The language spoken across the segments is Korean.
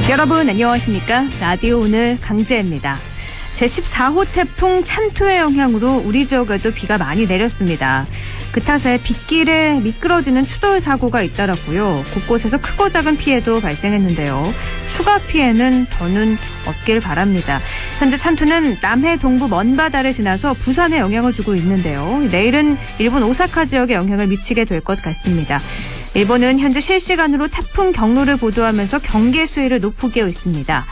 여러분 안녕하십니까? 라디오 오늘 강재입니다. 제14호 태풍 찬토의 영향으로 우리 지역에도 비가 많이 내렸습니다. 그 탓에 빗길에 미끄러지는 추돌 사고가 잇따랐고요. 곳곳에서 크고 작은 피해도 발생했는데요. 추가 피해는 더는 없길 바랍니다. 현재 찬토는 남해 동부 먼바다를 지나서 부산에 영향을 주고 있는데요. 내일은 일본 오사카 지역에 영향을 미치게 될 것 같습니다. 일본은 현재 실시간으로 태풍 경로를 보도하면서 경계 수위를 높이고 있습니다.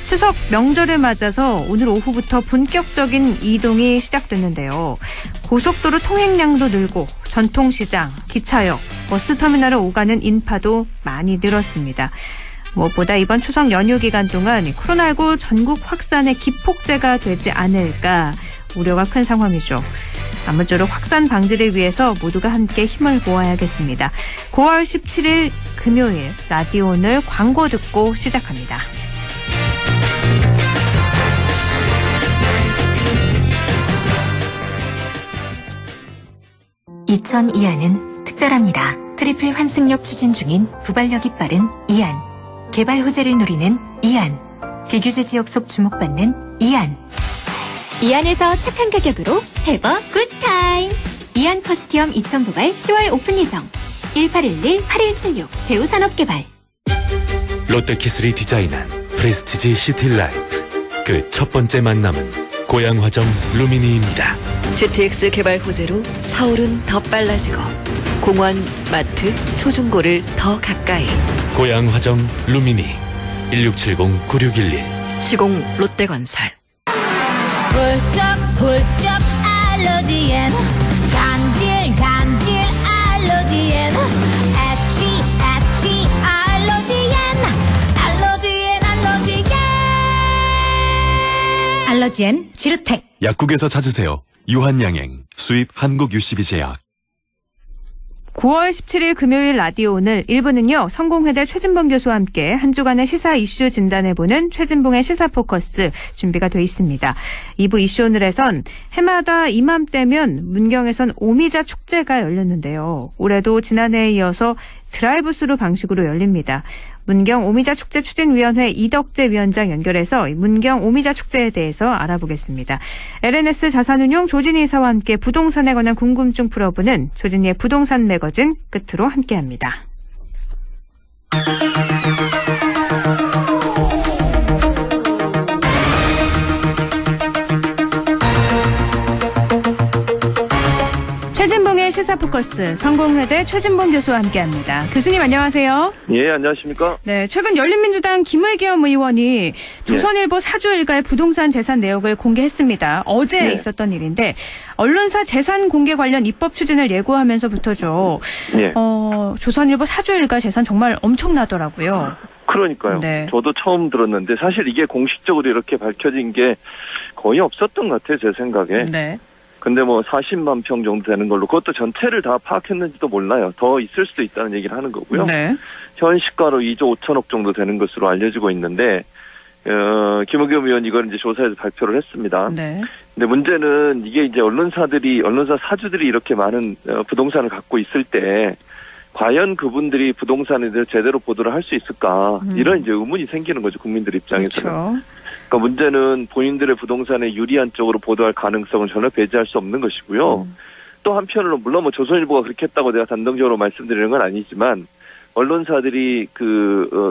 추석 명절을 맞아서 오늘 오후부터 본격적인 이동이 시작됐는데요. 고속도로 통행량도 늘고 전통시장, 기차역, 버스터미널을 오가는 인파도 많이 늘었습니다. 무엇보다 이번 추석 연휴 기간 동안 코로나19 전국 확산의 기폭제가 되지 않을까 우려가 큰 상황이죠. 아무쪼록 확산 방지를 위해서 모두가 함께 힘을 모아야겠습니다. 9월 17일 금요일 라디오 오늘 광고 듣고 시작합니다. 2002안은 특별합니다. 트리플 환승역 추진 중인 부발력이 빠른 이안, 개발 호재를 누리는 이안, 비규제 지역 속 주목받는 이안. 이안에서 착한 가격으로 해버 굿타임. 이안 퍼스티엄 2000부발 10월 오픈 예정. 1811-8176 대우산업개발. 롯데키슬이 디자인한 프레스티지 시티라이프. 그 첫 번째 만남은 고양화정 루미니입니다. GTX 개발 호재로 서울은 더 빨라지고 공원, 마트, 초중고를 더 가까이. 고양화정 루미니 1670-9611 시공 롯데건설. 훌쩍 알러지엔 간질 알러지엔 애취 알러지엔 지르텍. 약국에서 찾으세요. 유한양행 수입 한국유씨비제약. 9월 17일 금요일 라디오 오늘 1부는요. 성공회대 최진봉 교수와 함께 한 주간의 시사 이슈 진단해보는 최진봉의 시사포커스 준비가 돼 있습니다. 2부 이슈 오늘에선 해마다 이맘때면 문경에선 오미자 축제가 열렸는데요. 올해도 지난해에 이어서 드라이브스루 방식으로 열립니다. 문경 오미자 축제 추진위원회 이덕재 위원장 연결해서 문경 오미자 축제에 대해서 알아보겠습니다. LNS 자산운용 조진희 이사와 함께 부동산에 관한 궁금증 풀어보는 조진희의 부동산 매거진 끝으로 함께합니다. 최진봉의 시사포커스 성공회대 최진봉 교수와 함께합니다. 교수님 안녕하세요. 예, 안녕하십니까? 네, 최근 열린민주당 김의겸 의원이 조선일보 사주 일가의 부동산 재산 내역을 공개했습니다. 어제 네. 있었던 일인데 언론사 재산 공개 관련 입법 추진을 예고하면서부터죠. 예. 조선일보 사주 일가 재산 정말 엄청나더라고요. 그러니까요. 네. 저도 처음 들었는데 사실 이게 공식적으로 이렇게 밝혀진 게 거의 없었던 것 같아요, 제 생각에. 네. 근데 뭐 40만 평 정도 되는 걸로 그것도 전체를 다 파악했는지도 몰라요. 더 있을 수도 있다는 얘기를 하는 거고요. 네. 현 시가로 2조 5천억 정도 되는 것으로 알려지고 있는데 김의겸 의원 이걸 이제 조사에서 발표를 했습니다. 네. 근데 문제는 이게 이제 언론사 사주들이 이렇게 많은 부동산을 갖고 있을 때 과연 그분들이 부동산에 대해서 제대로 보도를 할 수 있을까? 이런 이제 의문이 생기는 거죠, 국민들 입장에서는. 그렇죠. 그러니까 문제는 본인들의 부동산에 유리한 쪽으로 보도할 가능성은 전혀 배제할 수 없는 것이고요. 또 한편으로 물론 뭐 조선일보가 그렇게 했다고 제가 단정적으로 말씀드리는 건 아니지만 언론사들이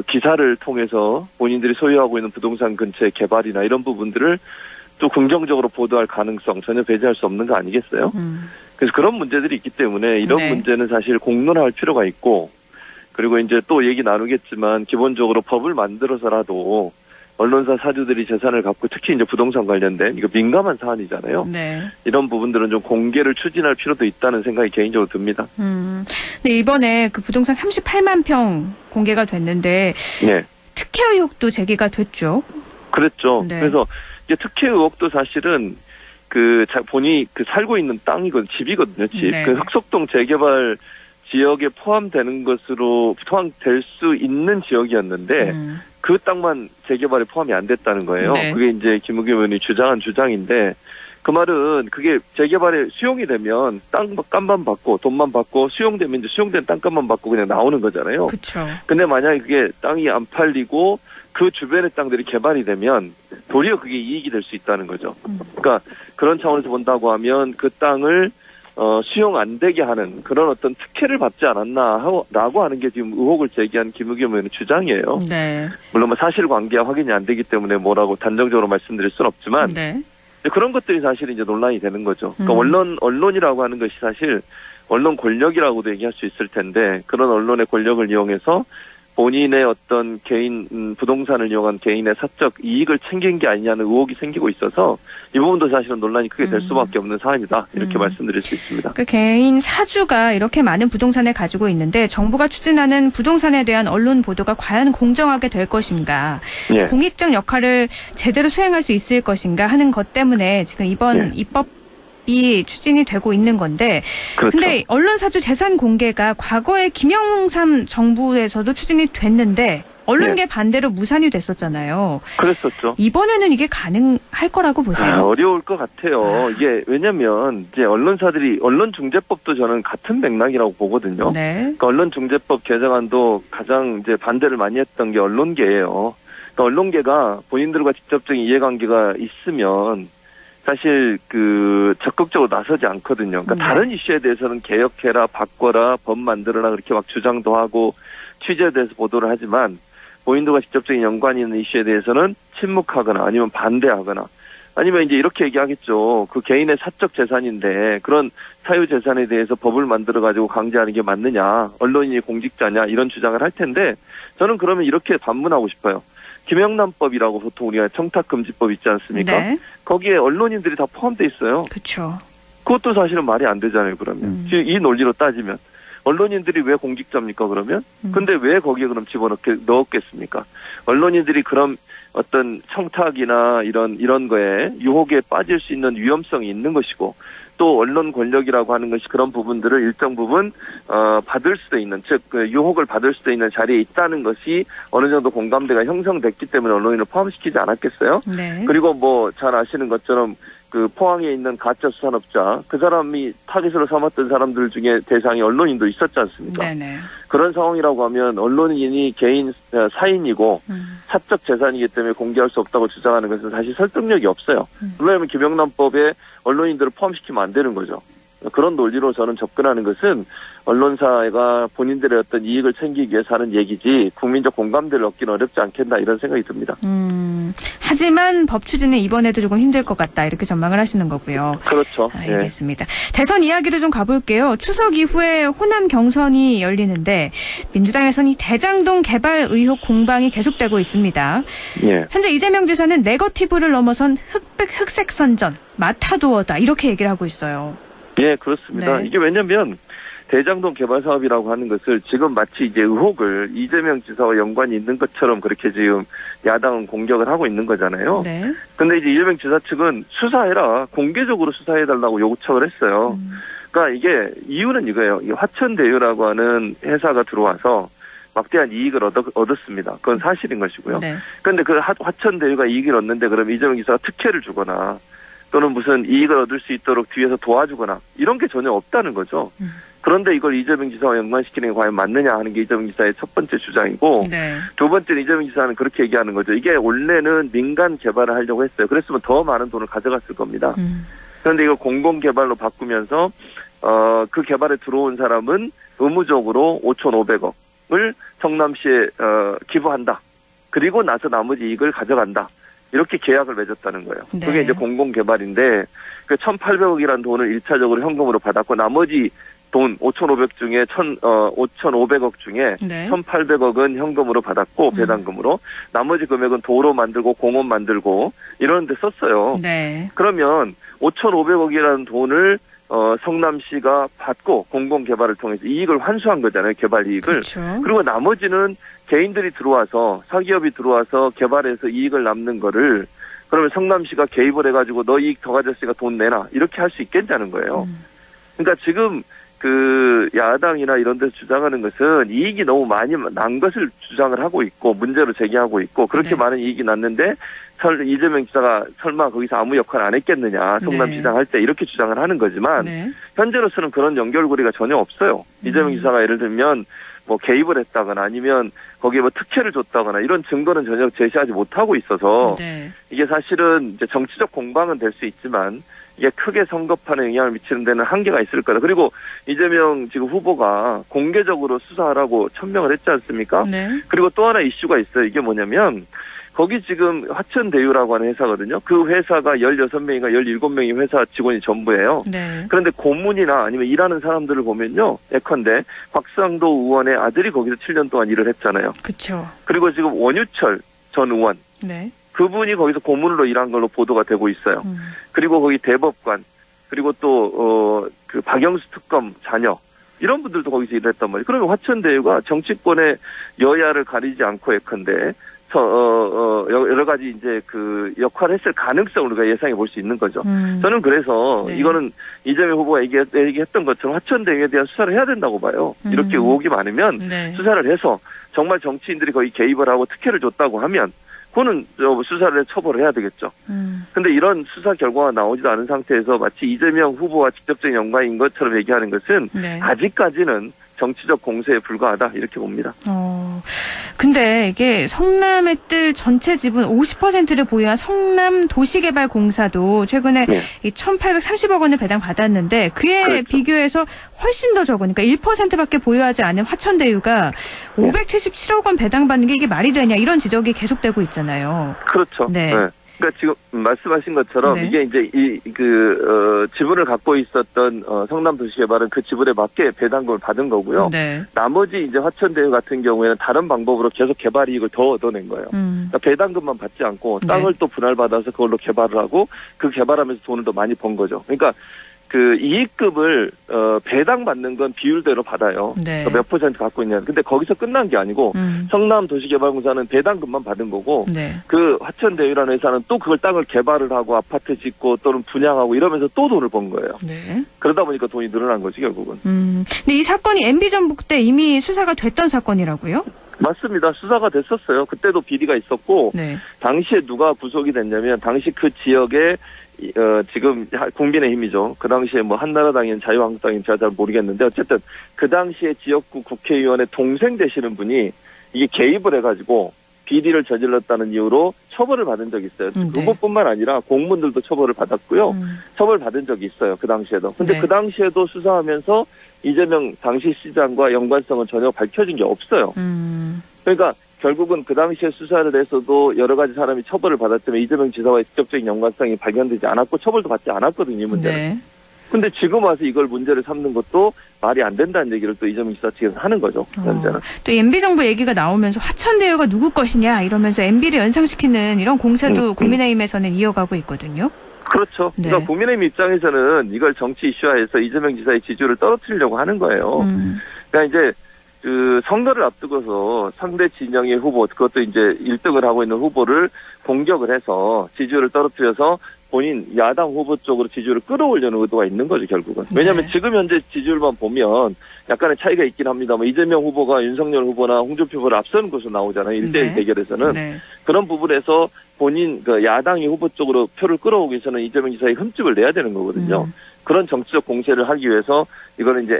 기사를 통해서 본인들이 소유하고 있는 부동산 근처의 개발이나 이런 부분들을 또 긍정적으로 보도할 가능성 전혀 배제할 수 없는 거 아니겠어요? 그래서 그런 문제들이 있기 때문에 이런 네. 문제는 사실 공론화할 필요가 있고 그리고 이제 또 얘기 나누겠지만 기본적으로 법을 만들어서라도 언론사 사주들이 재산을 갖고 특히 이제 부동산 관련된 이거 민감한 사안이잖아요. 네. 이런 부분들은 좀 공개를 추진할 필요도 있다는 생각이 개인적으로 듭니다. 근데 이번에 그 부동산 38만 평 공개가 됐는데 네. 특혜 의혹도 제기가 됐죠. 그랬죠. 네. 그래서 이제 특혜 의혹도 사실은 본인이 살고 있는 땅이거든요. 집이거든요. 집. 네. 흑석동 재개발 지역에 포함될 수 있는 지역이었는데 그 땅만 재개발에 포함이 안 됐다는 거예요. 네. 그게 이제 김의겸 의원이 주장한 주장인데 그 말은 그게 재개발에 수용이 되면 땅값만 받고 돈만 받고 수용되면 이제 수용된 땅값만 받고 그냥 나오는 거잖아요. 그렇죠. 근데 만약에 그게 땅이 안 팔리고 그 주변의 땅들이 개발이 되면 도리어 그게 이익이 될 수 있다는 거죠. 그러니까 그런 차원에서 본다고 하면 그 땅을 수용 안 되게 하는 그런 어떤 특혜를 받지 않았나라고 하는 게 지금 의혹을 제기한 김의겸 의원의 주장이에요. 네. 물론 뭐 사실관계가 확인이 안 되기 때문에 뭐라고 단정적으로 말씀드릴 수는 없지만 네. 그런 것들이 사실 이제 논란이 되는 거죠. 그러니까 언론이라고 하는 것이 사실 언론 권력이라고도 얘기할 수 있을 텐데 그런 언론의 권력을 이용해서 본인의 어떤 개인 부동산을 이용한 개인의 사적 이익을 챙긴 게 아니냐는 의혹이 생기고 있어서 이 부분도 사실은 논란이 크게 될 수밖에 없는 사안이다. 이렇게 말씀드릴 수 있습니다. 그 개인 사주가 이렇게 많은 부동산을 가지고 있는데 정부가 추진하는 부동산에 대한 언론 보도가 과연 공정하게 될 것인가, 예. 공익적 역할을 제대로 수행할 수 있을 것인가 하는 것 때문에 지금 이번 입법이 추진이 되고 있는 건데, 그렇죠. 근데 언론 사주 재산 공개가 과거에 김영삼 정부에서도 추진이 됐는데 언론계 반대로 무산이 됐었잖아요. 그랬었죠. 이번에는 이게 가능할 거라고 보세요? 어려울 것 같아요. 이게 왜냐면 이제 언론중재법도 저는 같은 맥락이라고 보거든요. 네. 그러니까 언론중재법 개정안도 가장 이제 반대를 많이 했던 게 언론계예요. 그러니까 언론계가 본인들과 직접적인 이해관계가 있으면 사실 적극적으로 나서지 않거든요. 그러니까 다른 이슈에 대해서는 개혁해라, 바꿔라, 법 만들어라 그렇게 막 주장도 하고 취재에 대해서 보도를 하지만 본인들과 직접적인 연관이 있는 이슈에 대해서는 침묵하거나 아니면 반대하거나 아니면 이제 이렇게 얘기하겠죠. 그 개인의 사적 재산인데 그런 사유 재산에 대해서 법을 만들어가지고 강제하는 게 맞느냐, 언론인이 공직자냐 이런 주장을 할 텐데 저는 그러면 이렇게 반문하고 싶어요. 김영란법이라고 보통 우리가 청탁금지법 있지 않습니까? 네. 거기에 언론인들이 다 포함되어 있어요. 그렇죠. 그것도 사실은 말이 안 되잖아요. 그러면 이 논리로 따지면 언론인들이 왜 공직자입니까? 그러면 근데 왜 거기에 그럼 넣었겠습니까? 언론인들이 그런 어떤 청탁이나 이런 거에 유혹에 빠질 수 있는 위험성이 있는 것이고 또 언론 권력이라고 하는 것이 그런 부분들을 일정 부분 받을 수도 있는, 즉 유혹을 받을 수도 있는 자리에 있다는 것이 어느 정도 공감대가 형성됐기 때문에 언론인을 포함시키지 않았겠어요? 네. 그리고 뭐 잘 아시는 것처럼 그 포항에 있는 가짜 수산업자 그 사람이 타깃으로 삼았던 사람들 중에 대상이 언론인도 있었지 않습니까? 네네. 그런 상황이라고 하면 언론인이 개인 사인이고 사적 재산이기 때문에 공개할 수 없다고 주장하는 것은 사실 설득력이 없어요. 왜냐하면 김영란법에 언론인들을 포함시키면 안 되는 거죠. 그런 논리로 저는 접근하는 것은 언론사가 본인들의 어떤 이익을 챙기기 위해서 하는 얘기지 국민적 공감대를 얻기는 어렵지 않겠나 이런 생각이 듭니다. 하지만 법 추진은 이번에도 조금 힘들 것 같다 이렇게 전망을 하시는 거고요. 그렇죠. 알겠습니다. 대선 이야기를 좀 가볼게요. 추석 이후에 호남 경선이 열리는데 민주당에서는 이 대장동 개발 의혹 공방이 계속되고 있습니다. 예. 현재 이재명 지사는 네거티브를 넘어선 흑색 선전, 마타도어다 이렇게 얘기를 하고 있어요. 예, 그렇습니다. 네. 이게 왜냐면 대장동 개발 사업이라고 하는 것을 지금 마치 이제 의혹을 이재명 지사와 연관이 있는 것처럼 그렇게 지금 야당은 공격을 하고 있는 거잖아요. 네. 근데 이제 이재명 지사 측은 수사해라, 공개적으로 수사해달라고 요구청을 했어요. 그러니까 이게 이유는 이거예요. 이 화천대유라고 하는 회사가 들어와서 막대한 이익을 얻었습니다. 그건 사실인 것이고요. 네. 그런데 그 화천대유가 이익을 얻는데 그럼 이재명 지사가 특혜를 주거나 또는 무슨 이익을 얻을 수 있도록 뒤에서 도와주거나 이런 게 전혀 없다는 거죠. 그런데 이걸 이재명 지사와 연관시키는 게 과연 맞느냐 하는 게 이재명 지사의 첫 번째 주장이고 네. 두 번째는 이재명 지사는 그렇게 얘기하는 거죠. 이게 원래는 민간 개발을 하려고 했어요. 그랬으면 더 많은 돈을 가져갔을 겁니다. 그런데 이걸 공공개발로 바꾸면서 그 개발에 들어온 사람은 의무적으로 5,500억을 성남시에 기부한다. 그리고 나서 나머지 이익을 가져간다. 이렇게 계약을 맺었다는 거예요. 네. 그게 이제 공공개발인데 그 1,800억이라는 돈을 1차적으로 현금으로 받았고 나머지 돈 5,500 중에 5,500억 중에 네. 1,800억은 현금으로 받았고 배당금으로 나머지 금액은 도로 만들고 공원 만들고 이런 데 썼어요. 네. 그러면 5,500억이라는 돈을 성남시가 받고 공공개발을 통해서 이익을 환수한 거잖아요. 개발 이익을. 그렇죠. 그리고 나머지는 개인들이 들어와서 사기업이 들어와서 개발해서 이익을 남는 거를 그러면 성남시가 개입을 해가지고 너 이익 더 가졌으니까 돈 내놔 이렇게 할 수 있겠냐는 거예요. 그러니까 지금 그 야당이나 이런 데서 주장하는 것은 이익이 너무 많이 난 것을 주장을 하고 있고 문제로 제기하고 있고 그렇게 네. 많은 이익이 났는데 이재명 지사가 설마 거기서 아무 역할 안 했겠느냐 성남시장 할 때 이렇게 주장을 하는 거지만 네. 현재로서는 그런 연결고리가 전혀 없어요. 이재명 지사가 예를 들면 뭐 개입을 했다거나 아니면 거기에 뭐 특혜를 줬다거나 이런 증거는 전혀 제시하지 못하고 있어서 네. 이게 사실은 이제 정치적 공방은 될 수 있지만 이게 크게 선거판에 영향을 미치는 데는 한계가 있을 거다. 그리고 이재명 지금 후보가 공개적으로 수사하라고 천명을 했지 않습니까? 네. 그리고 또 하나 이슈가 있어요. 이게 뭐냐면 거기 지금 화천대유라고 하는 회사거든요. 그 회사가 16명인가 17명의 회사 직원이 전부예요. 네. 그런데 고문이나 아니면 일하는 사람들을 보면요. 예컨대 곽상도 의원의 아들이 거기서 7년 동안 일을 했잖아요. 그렇죠. 그리고 지금 원유철 전 의원 네. 그분이 거기서 고문으로 일한 걸로 보도가 되고 있어요. 그리고 거기 대법관 그리고 또 그 박영수 특검 자녀 이런 분들도 거기서 일을 했단 말이에요. 그러면 화천대유가 정치권의 여야를 가리지 않고 예컨대 여러 가지 이제 그 역할을 했을 가능성을 우리가 예상해 볼 수 있는 거죠. 저는 그래서 네. 이거는 이재명 후보가 얘기했던 것처럼 화천대유에 대한 수사를 해야 된다고 봐요. 이렇게 의혹이 많으면 네. 수사를 해서 정말 정치인들이 거기 개입을 하고 특혜를 줬다고 하면 그거는 수사를 해 처벌을 해야 되겠죠. 근데 이런 수사 결과가 나오지도 않은 상태에서 마치 이재명 후보와 직접적인 연관인 것처럼 얘기하는 것은 네. 아직까지는 정치적 공세에 불과하다 이렇게 봅니다. 근데 이게 성남의 뜰 전체 지분 50%를 보유한 성남도시개발공사도 최근에 네. 이 1,830억 원을 배당받았는데 그에 그렇죠. 비교해서 훨씬 더 적으니까 1%밖에 보유하지 않은 화천대유가 577억 원 배당받는 게 이게 말이 되냐 이런 지적이 계속되고 있잖아요. 그렇죠. 네. 그러니까 지금 말씀하신 것처럼 네. 이게 이제 지분을 갖고 있었던 성남도시개발은 그 지분에 맞게 배당금을 받은 거고요. 네. 나머지 이제 화천대유 같은 경우에는 다른 방법으로 계속 개발 이익을 더 얻어낸 거예요. 그러니까 배당금만 받지 않고 땅을 네. 또 분할받아서 그걸로 개발을 하고 그 개발하면서 돈을 더 많이 번 거죠. 그러니까 그 이익금을 배당받는 건 비율대로 받아요. 네. 그러니까 몇 퍼센트 갖고 있냐. 근데 거기서 끝난 게 아니고 성남도시개발공사는 배당금만 받은 거고 네. 그 화천대유라는 회사는 또 그걸 땅을 개발을 하고 아파트 짓고 또는 분양하고 이러면서 또 돈을 번 거예요. 네. 그러다 보니까 돈이 늘어난 거지 결국은. 근데 이 사건이 MB전북 때 이미 수사가 됐던 사건이라고요? 맞습니다. 수사가 됐었어요. 그때도 비리가 있었고 네. 당시에 누가 구속이 됐냐면 당시 그 지역에 지금 국민의힘이죠. 그 당시에 뭐 한나라당인 자유한국당인 제가 잘 모르겠는데 어쨌든 그 당시에 지역구 국회의원의 동생 되시는 분이 이게 개입을 해가지고 비리를 저질렀다는 이유로 처벌을 받은 적이 있어요. 네. 그것뿐만 아니라 공무원들도 처벌을 받았고요. 처벌받은 적이 있어요. 그 당시에도. 근데 네. 그 당시에도 수사하면서 이재명 당시 시장과 연관성은 전혀 밝혀진 게 없어요. 그러니까 결국은 그 당시에 수사를 해서도 여러 가지 사람이 처벌을 받았지만 이재명 지사와의 직접적인 연관성이 발견되지 않았고 처벌도 받지 않았거든요. 이 문제는. 네. 근데 지금 와서 이걸 문제를 삼는 것도 말이 안 된다는 얘기를 또 이재명 지사 측에서 하는 거죠. 현재는. 또 MB정부 얘기가 나오면서 화천대유가 누구 것이냐 이러면서 MB를 연상시키는 이런 공세도 국민의힘에서는 이어가고 있거든요. 그렇죠. 네. 그러니까 국민의힘 입장에서는 이걸 정치 이슈화해서 이재명 지사의 지지율을 떨어뜨리려고 하는 거예요. 그러니까 이제 그 선거를 앞두고서 상대 진영의 후보, 그것도 이제 1등을 하고 있는 후보를 공격을 해서 지지율을 떨어뜨려서 본인 야당 후보 쪽으로 지지율을 끌어올려는 의도가 있는 거죠, 결국은. 왜냐하면 네. 지금 현재 지지율만 보면 약간의 차이가 있긴 합니다만 이재명 후보가 윤석열 후보나 홍준표 후보를 앞서는 것으로 나오잖아요. 1대1 네. 대결에서는. 네. 그런 부분에서 본인 그 야당의 후보 쪽으로 표를 끌어오기 위해서는 이재명 지사의 흠집을 내야 되는 거거든요. 그런 정치적 공세를 하기 위해서 이거는 이제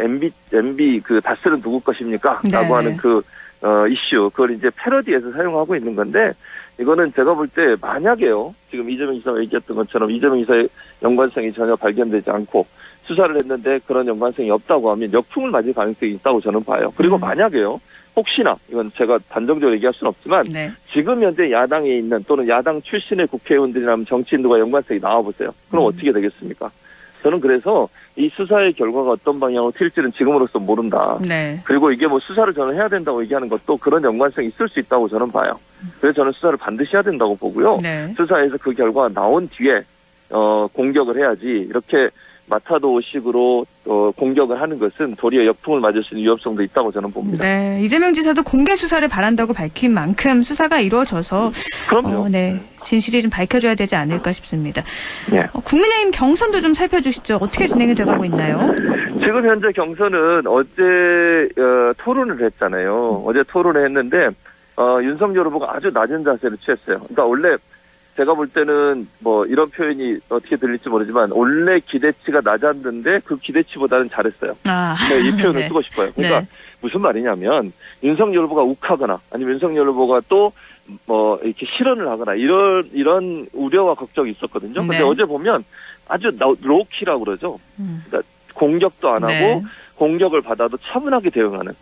MB 그 다스는 누구 것입니까? 네. 라고 하는 그 이슈, 그걸 이제 패러디에서 사용하고 있는 건데 이거는 제가 볼 때 만약에요. 지금 이재명 지사가 얘기했던 것처럼 이재명 지사의 연관성이 전혀 발견되지 않고 수사를 했는데 그런 연관성이 없다고 하면 역풍을 맞을 가능성이 있다고 저는 봐요. 그리고 만약에요. 혹시나 이건 제가 단정적으로 얘기할 수는 없지만 네. 지금 현재 야당에 있는 또는 야당 출신의 국회의원들이라면 정치인들과 연관성이 나와보세요. 그럼 어떻게 되겠습니까? 저는 그래서 이 수사의 결과가 어떤 방향으로 튈지는 지금으로서 모른다. 네. 그리고 이게 뭐 수사를 저는 해야 된다고 얘기하는 것도 그런 연관성이 있을 수 있다고 저는 봐요. 그래서 저는 수사를 반드시 해야 된다고 보고요. 네. 수사에서 그 결과가 나온 뒤에 공격을 해야지 이렇게 마타도식으로 공격을 하는 것은 도리어 역풍을 맞을 수 있는 위험성도 있다고 저는 봅니다. 네. 이재명 지사도 공개 수사를 바란다고 밝힌 만큼 수사가 이루어져서 그럼요. 네. 진실이 좀 밝혀져야 되지 않을까 싶습니다. 네. 국민의힘 경선도 좀 살펴주시죠. 어떻게 진행이 돼가고 있나요? 지금 현재 경선은 어제 토론을 했잖아요. 어제 토론을 했는데 윤석열 후보가 아주 낮은 자세를 취했어요. 그러니까 원래 제가 볼 때는 뭐 이런 표현이 어떻게 들릴지 모르지만 원래 기대치가 낮았는데 그 기대치보다는 잘했어요. 이 표현을 네. 쓰고 싶어요. 그러니까 네. 무슨 말이냐면 윤석열 후보가 욱하거나 아니면 윤석열 후보가 또 뭐 이렇게 실언을 하거나 이런 우려와 걱정이 있었거든요. 근데 네. 어제 보면 아주 로키라고 그러죠. 그러니까 공격도 안 하고 네. 공격을 받아도 차분하게 대응하는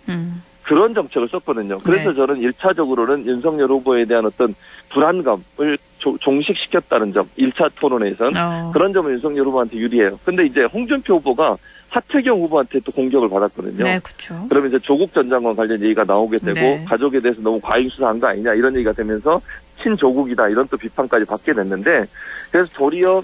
그런 정책을 썼거든요. 그래서 네. 저는 1차적으로는 윤석열 후보에 대한 어떤 불안감을 종식시켰다는 점, 1차 토론회에서는 그런 점은 윤석열 후보한테 유리해요. 근데 이제 홍준표 후보가 하태경 후보한테 또 공격을 받았거든요. 네, 그렇죠. 그러면 이제 조국 전 장관 관련 얘기가 나오게 되고 네. 가족에 대해서 너무 과잉 수사한 거 아니냐 이런 얘기가 되면서 친조국이다 이런 또 비판까지 받게 됐는데 그래서 도리어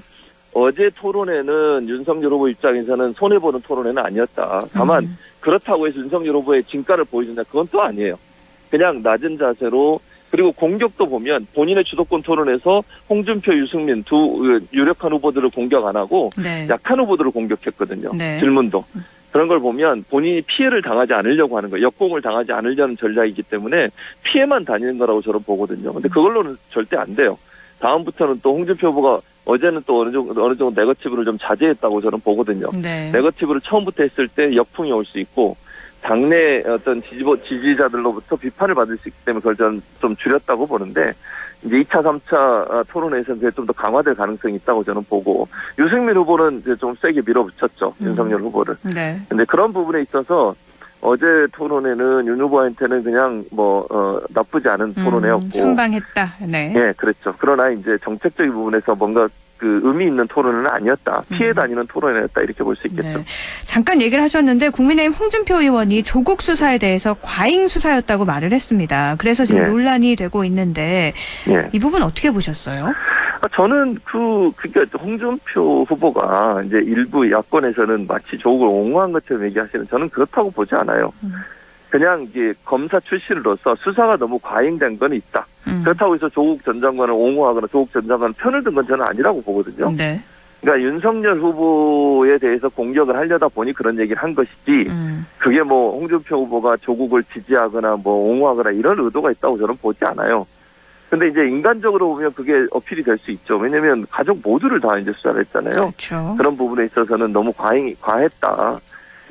어제 토론회는 윤석열 후보 입장에서는 손해보는 토론회는 아니었다. 다만 그렇다고 해서 윤석열 후보의 진가를 보여준다. 그건 또 아니에요. 그냥 낮은 자세로 그리고 공격도 보면 본인의 주도권 토론에서 홍준표, 유승민 두 유력한 후보들을 공격 안 하고 네. 약한 후보들을 공격했거든요. 네. 질문도. 그런 걸 보면 본인이 피해를 당하지 않으려고 하는 거예요. 역공을 당하지 않으려는 전략이기 때문에 피해만 다니는 거라고 저는 보거든요. 근데 그걸로는 절대 안 돼요. 다음부터는 또 홍준표 후보가 어제는 또 어느 정도 네거티브를 좀 자제했다고 저는 보거든요. 네. 네거티브를 처음부터 했을 때 역풍이 올 수 있고 당내 어떤 지지자들로부터 비판을 받을 수 있기 때문에 그걸 저는 좀 줄였다고 보는데 이제 2차, 3차 토론회에서는 좀 더 강화될 가능성이 있다고 저는 보고 유승민 후보는 이제 좀 세게 밀어붙였죠. 윤석열 후보를. 네. 근데 그런 부분에 있어서 어제 토론회는 윤 후보한테는 그냥 나쁘지 않은 토론회였고. 선방했다. 네. 예, 그랬죠. 그러나 이제 정책적인 부분에서 뭔가 그 의미 있는 토론은 아니었다. 피해 다니는 토론이었다. 이렇게 볼 수 있겠죠. 네. 잠깐 얘기를 하셨는데 국민의힘 홍준표 의원이 조국 수사에 대해서 과잉 수사였다고 말을 했습니다. 그래서 지금 예. 논란이 되고 있는데 예. 이 부분 어떻게 보셨어요? 저는 그러니까 홍준표 후보가 이제 일부 야권에서는 마치 조국을 옹호한 것처럼 얘기하시는 저는 그렇다고 보지 않아요. 그냥 이제 검사 출신으로서 수사가 너무 과잉된 건 있다. 그렇다고 해서 조국 전 장관을 옹호하거나 조국 전 장관 편을 든 건 저는 아니라고 보거든요. 네. 그러니까 윤석열 후보에 대해서 공격을 하려다 보니 그런 얘기를 한 것이지 그게 뭐 홍준표 후보가 조국을 지지하거나 뭐 옹호하거나 이런 의도가 있다고 저는 보지 않아요. 근데 이제 인간적으로 보면 그게 어필이 될 수 있죠. 왜냐면 가족 모두를 다 이제 수사를 했잖아요. 그렇죠. 그런 부분에 있어서는 너무 과했다.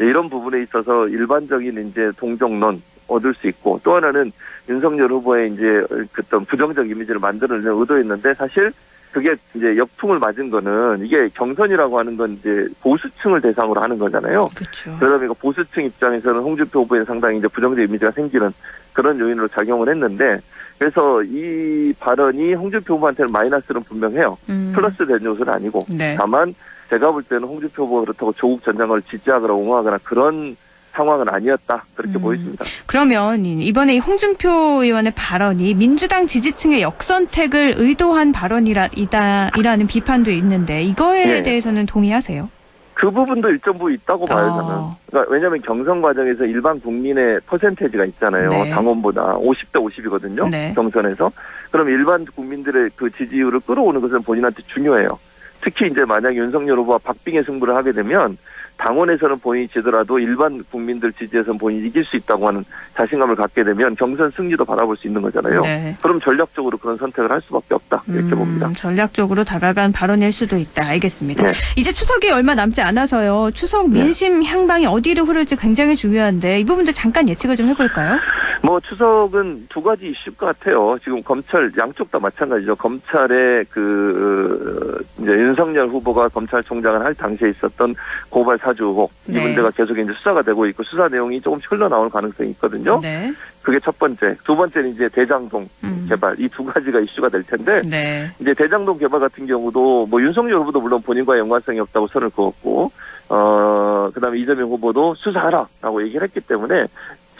이런 부분에 있어서 일반적인 이제 동정론 얻을 수 있고 또 하나는 윤석열 후보의 이제 어떤 부정적 이미지를 만들어내는 의도였는데 사실 그게 이제 역풍을 맞은 거는 이게 경선이라고 하는 건 이제 보수층을 대상으로 하는 거잖아요. 그렇죠. 그러다 보니까 보수층 입장에서는 홍준표 후보에 상당히 이제 부정적 이미지가 생기는 그런 요인으로 작용을 했는데 그래서 이 발언이 홍준표 후보한테는 마이너스는 분명해요. 플러스 된 요소는 아니고 네. 다만 제가 볼 때는 홍준표 후보가 그렇다고 조국 전 장관을 지지하거나 옹호하거나 그런 상황은 아니었다. 그렇게 보입니다. 그러면 이번에 이 홍준표 의원의 발언이 민주당 지지층의 역선택을 의도한 발언이라는 비판도 있는데 이거에 네. 대해서는 동의하세요? 그 부분도 일정 부분 있다고 봐요, 저는. 그러니까 왜냐하면 경선 과정에서 일반 국민의 퍼센테이지가 있잖아요. 네. 당원보다 50대 50이거든요. 네. 경선에서. 그럼 일반 국민들의 그 지지율을 끌어오는 것은 본인한테 중요해요. 특히 이제 만약 윤석열 후보가 박빙의 승부를 하게 되면 당원에서는 본인이 지더라도 일반 국민들 지지에서는 본인이 이길 수 있다고 하는 자신감을 갖게 되면 경선 승리도 바라볼 수 있는 거잖아요. 네. 그럼 전략적으로 그런 선택을 할 수밖에 없다. 이렇게 봅니다. 전략적으로 다가간 발언일 수도 있다. 알겠습니다. 네. 이제 추석이 얼마 남지 않아서요. 추석 민심 향방이 어디로 흐를지 굉장히 중요한데 이 부분도 잠깐 예측을 좀 해볼까요? 뭐 추석은 두 가지 이슈일 것 같아요. 지금 검찰 양쪽 다 마찬가지죠. 검찰의 이제 윤석열 후보가 검찰총장을 할 당시에 있었던 고발 사주 의혹 이 네. 문제가 계속 이제 수사가 되고 있고 수사 내용이 조금 흘러나올 가능성이 있거든요. 네. 그게 첫 번째. 두 번째는 이제 대장동 개발 이 두 가지가 이슈가 될 텐데 네. 이제 대장동 개발 같은 경우도 뭐 윤석열 후보도 물론 본인과 연관성이 없다고 선을 그었고 그다음에 이재명 후보도 수사하라라고 얘기를 했기 때문에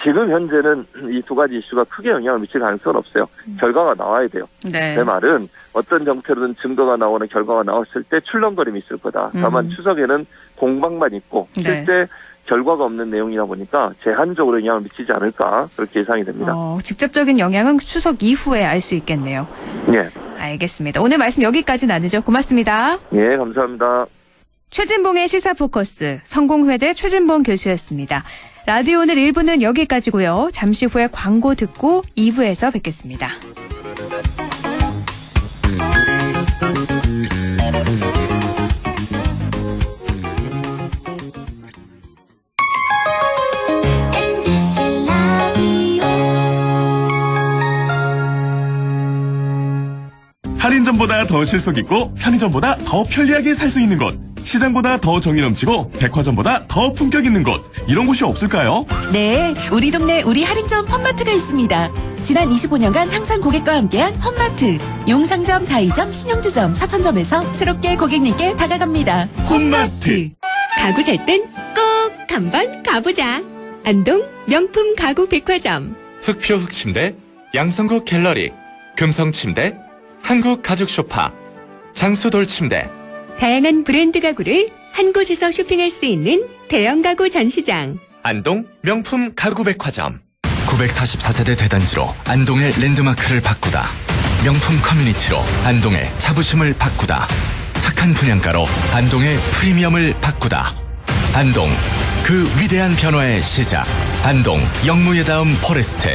지금 현재는 이 두 가지 이슈가 크게 영향을 미칠 가능성은 없어요. 결과가 나와야 돼요. 네. 제 말은 어떤 정태로든 증거가 나오는 결과가 나왔을 때 출렁거림이 있을 거다. 다만 추석에는 공방만 있고 네. 실제 결과가 없는 내용이다 보니까 제한적으로 영향을 미치지 않을까 그렇게 예상이 됩니다. 직접적인 영향은 추석 이후에 알 수 있겠네요. 예. 알겠습니다. 오늘 말씀 여기까지 나누죠. 고맙습니다. 예, 감사합니다. 최진봉의 시사포커스 성공회대 최진봉 교수였습니다. 라디오 오늘 1부는 여기까지고요. 잠시 후에 광고 듣고 2부에서 뵙겠습니다. 할인점보다 더 실속 있고 편의점보다 더 편리하게 살 수 있는 곳. 시장보다 더 정이 넘치고 백화점보다 더 품격 있는 곳. 이런 곳이 없을까요? 네, 우리 동네 우리 할인점 홈마트가 있습니다. 지난 25년간 항상 고객과 함께한 홈마트. 용상점, 자이점, 신용주점, 서천점에서 새롭게 고객님께 다가갑니다. 홈마트. 가구 살 땐 꼭 한번 가보자. 안동 명품 가구 백화점. 흑표 흑침대, 양성국 갤러리, 금성침대, 한국 가죽 소파, 장수돌 침대. 다양한 브랜드 가구를 한 곳에서 쇼핑할 수 있는 대형 가구 전시장. 안동 명품 가구 백화점. 944세대 대단지로 안동의 랜드마크를 바꾸다. 명품 커뮤니티로 안동의 자부심을 바꾸다. 착한 분양가로 안동의 프리미엄을 바꾸다. 안동, 그 위대한 변화의 시작. 안동 영무의 다음 포레스트.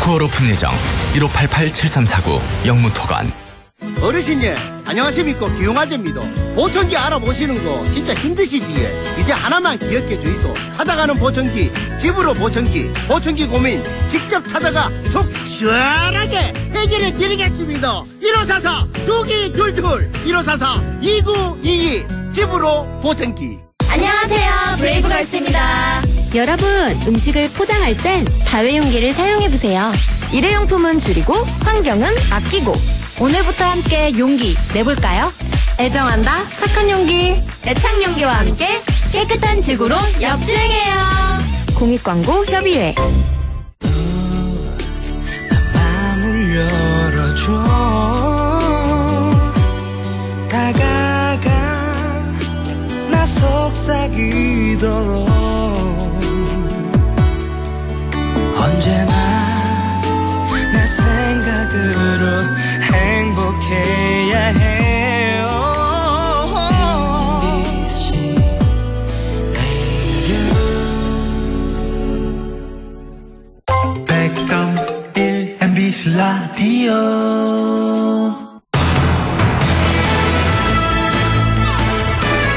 9월 오픈 예정. 1588-7349 영무토관. 어르신님 안녕하십니까. 기용아재입니다. 보청기 알아보시는 거 진짜 힘드시지. 이제 하나만 기억해 주이소. 찾아가는 보청기, 집으로 보청기, 보청기 고민 직접 찾아가 속 시원하게 해결해 드리겠습니다. 1544-2222 1544-2922 집으로 보청기. 안녕하세요, 브레이브걸스입니다. 여러분, 음식을 포장할 땐 다회용기를 사용해보세요. 일회용품은 줄이고 환경은 아끼고. 오늘부터 함께 용기 내볼까요? 애정한다 착한 용기, 애착용기와 함께 깨끗한 지구로 역주행해요. 공익광고 협의회. 마음을 열어줘. 다가가 나 속삭이도록. 언제나 내 생각으로 행복해야 해요. MBC 라디오.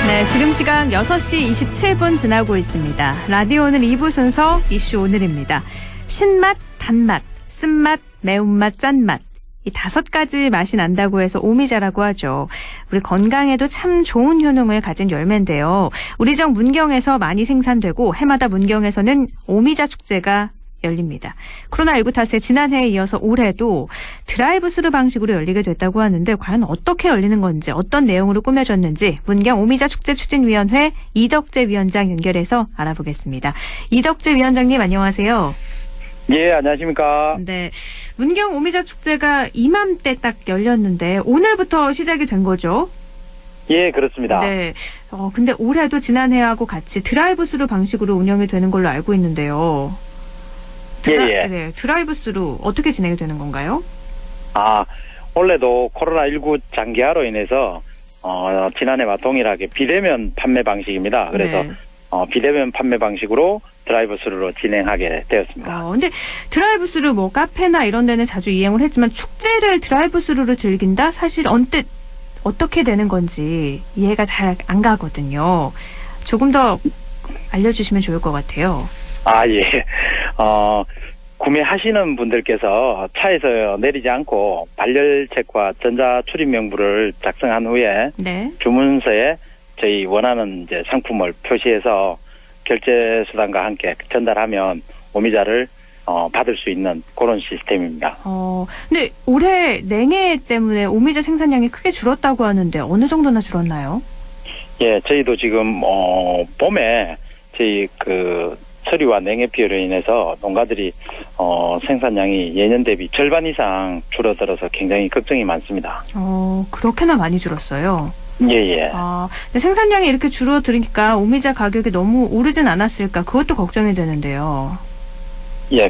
네, 지금 시각 6시 27분 지나고 있습니다. 라디오 오늘 2부 순서 이슈 오늘입니다. 신맛, 단맛, 쓴맛, 매운맛, 짠맛. 이 5가지 맛이 난다고 해서 오미자라고 하죠. 우리 건강에도 참 좋은 효능을 가진 열매인데요. 우리 정 문경에서 많이 생산되고 해마다 문경에서는 오미자 축제가 열립니다. 코로나19 탓에 지난해에 이어서 올해도 드라이브 스루 방식으로 열리게 됐다고 하는데 과연 어떻게 열리는 건지 어떤 내용으로 꾸며졌는지 문경 오미자 축제 추진위원회 이덕재 위원장 연결해서 알아보겠습니다. 이덕재 위원장님 안녕하세요. 예, 안녕하십니까. 네, 문경 오미자 축제가 이맘때 딱 열렸는데 오늘부터 시작이 된 거죠? 예, 그렇습니다. 네. 근데 올해도 지난해하고 같이 드라이브 스루 방식으로 운영이 되는 걸로 알고 있는데요. 예. 네, 드라이브 스루 어떻게 진행이 되는 건가요? 원래도 코로나19 장기화로 인해서 지난해와 동일하게 비대면 판매 방식입니다. 그래서 네. 비대면 판매 방식으로 드라이브 스루로 진행하게 되었습니다. 근데 드라이브 스루 뭐 카페나 이런 데는 자주 이용을 했지만 축제를 드라이브 스루로 즐긴다? 사실 언뜻 어떻게 되는 건지 이해가 잘 안 가거든요. 조금 더 알려주시면 좋을 것 같아요. 예. 구매하시는 분들께서 차에서 내리지 않고 발열책과 전자 출입 명부를 작성한 후에 네. 주문서에 저희 원하는 이제 상품을 표시해서 결제 수단과 함께 전달하면 오미자를 받을 수 있는 그런 시스템입니다. 근데 올해 냉해 때문에 오미자 생산량이 크게 줄었다고 하는데 어느 정도나 줄었나요? 예, 저희도 지금 봄에 저희 서리와 냉해 피해로 인해서 농가들이 생산량이 예년 대비 절반 이상 줄어들어서 굉장히 걱정이 많습니다. 그렇게나 많이 줄었어요? 예. 근데 생산량이 이렇게 줄어드니까 오미자 가격이 너무 오르진 않았을까 그것도 걱정이 되는데요. 예,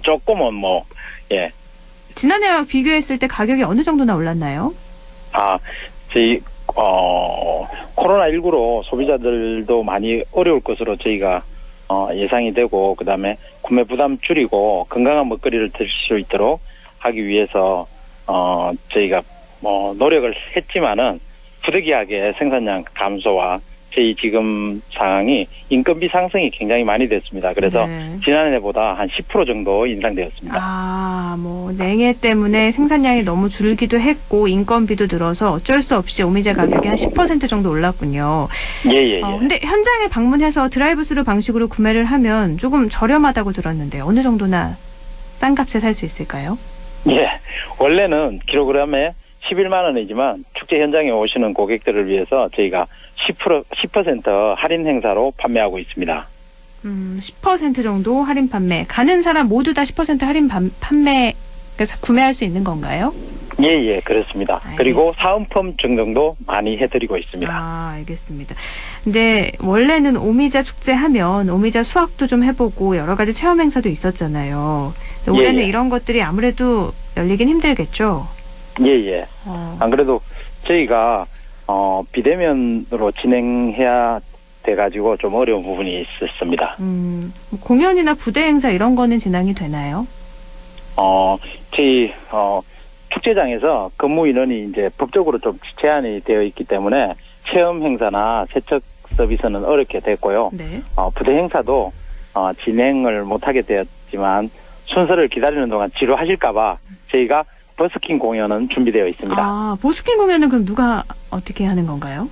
조금은 예. 지난해와 비교했을 때 가격이 어느 정도나 올랐나요? 저희 코로나19로 소비자들도 많이 어려울 것으로 저희가 예상이 되고 그다음에 구매 부담 줄이고 건강한 먹거리를 드실 수 있도록 하기 위해서 저희가 노력을 했지만은 부득이하게 생산량 감소와 저희 지금 상황이 인건비 상승이 굉장히 많이 됐습니다. 그래서 네. 지난해보다 한 10% 정도 인상되었습니다. 아, 뭐 냉해 때문에 생산량이 너무 줄기도 했고 인건비도 늘어서 어쩔 수 없이 오미자 가격이 한 10% 정도 올랐군요. 예. 근데 현장에 방문해서 드라이브스루 방식으로 구매를 하면 조금 저렴하다고 들었는데 어느 정도나 싼 값에 살 수 있을까요? 예. 원래는 킬로그램에 11만 원이지만 축제 현장에 오시는 고객들을 위해서 저희가 10% 할인 행사로 판매하고 있습니다. 10% 정도 할인 판매. 가는 사람 모두 다 10% 할인 판매 구매할 수 있는 건가요? 예, 그렇습니다. 알겠습니다. 그리고 사은품 증정도 많이 해드리고 있습니다. 아, 알겠습니다. 근데 원래는 오미자 축제 하면 오미자 수확도 좀 해보고 여러 가지 체험 행사도 있었잖아요. 올해는 이런 것들이 아무래도 열리긴 힘들겠죠? 예. 안 그래도 저희가 비대면으로 진행해야 돼가지고 좀 어려운 부분이 있었습니다. 공연이나 부대 행사 이런 거는 진행이 되나요? 저희 축제장에서 근무 인원이 이제 법적으로 좀 제한이 되어 있기 때문에 체험 행사나 세척 서비스는 어렵게 됐고요. 네. 부대 행사도 진행을 못하게 되었지만 순서를 기다리는 동안 지루하실까봐 저희가 버스킹 공연은 준비되어 있습니다. 아, 버스킹 공연은 그럼 누가 어떻게 하는 건가요?